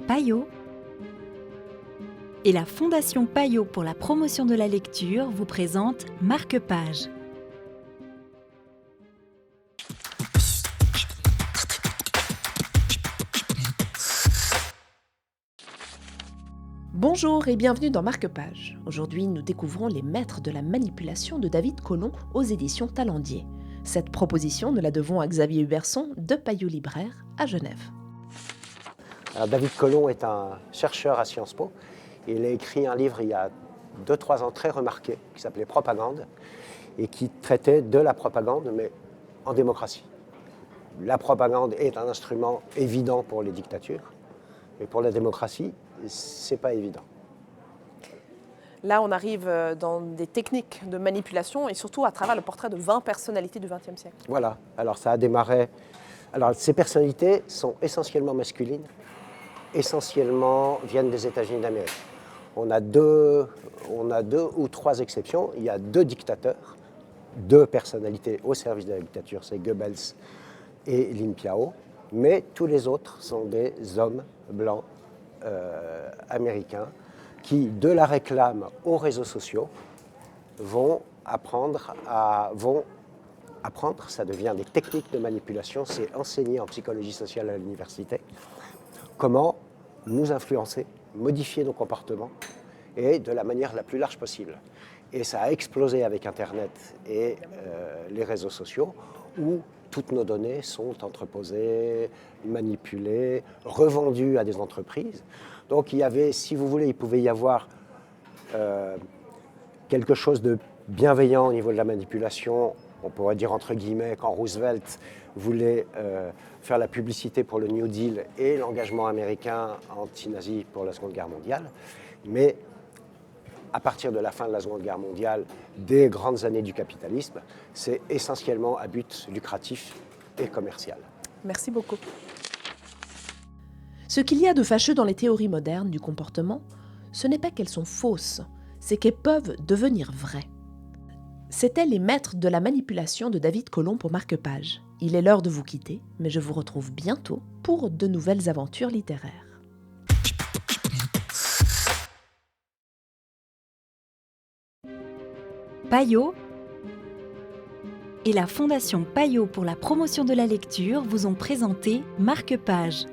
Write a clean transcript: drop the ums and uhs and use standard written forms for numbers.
Payot et la Fondation Payot pour la promotion de la lecture vous présente Marque-Page. Bonjour et bienvenue dans Marque-Page. Aujourd'hui, nous découvrons Les Maîtres de la manipulation de David Colomb aux éditions Talendier. Cette proposition, nous la devons à Xavier Huberson de Payot Libraire à Genève. Alors, David Colomb est un chercheur à Sciences Po. Il a écrit un livre il y a 2-3 ans très remarqué qui s'appelait Propagande et qui traitait de la propagande mais en démocratie. La propagande est un instrument évident pour les dictatures, mais pour la démocratie, c'est pas évident. Là, on arrive dans des techniques de manipulation et surtout à travers le portrait de 20 personnalités du XXe siècle. Voilà, alors ça a démarré. Alors ces personnalités sont essentiellement masculines, essentiellement viennent des États-Unis d'Amérique. On a deux ou trois exceptions. Il y a 2 dictateurs, 2 personnalités au service de la dictature, c'est Goebbels et Lin Piao, mais tous les autres sont des hommes blancs américains qui, de la réclame aux réseaux sociaux, vont apprendre, ça devient des techniques de manipulation, c'est enseigné en psychologie sociale à l'université, comment nous influencer, modifier nos comportements et de la manière la plus large possible. Et ça a explosé avec Internet et les réseaux sociaux où toutes nos données sont entreposées, manipulées, revendues à des entreprises. Donc il y avait, si vous voulez, il pouvait y avoir quelque chose de bienveillant au niveau de la manipulation. On pourrait dire entre guillemets quand Roosevelt voulait faire la publicité pour le New Deal et l'engagement américain anti-nazi pour la Seconde Guerre mondiale. Mais à partir de la fin de la Seconde Guerre mondiale, des grandes années du capitalisme, c'est essentiellement à but lucratif et commercial. Merci beaucoup. Ce qu'il y a de fâcheux dans les théories modernes du comportement, ce n'est pas qu'elles sont fausses, c'est qu'elles peuvent devenir vraies. C'étaient Les Maîtres de la manipulation de David Colomb pour Marque-Page. Il est l'heure de vous quitter, mais je vous retrouve bientôt pour de nouvelles aventures littéraires. Payot et la Fondation Payot pour la promotion de la lecture vous ont présenté Marque-Page.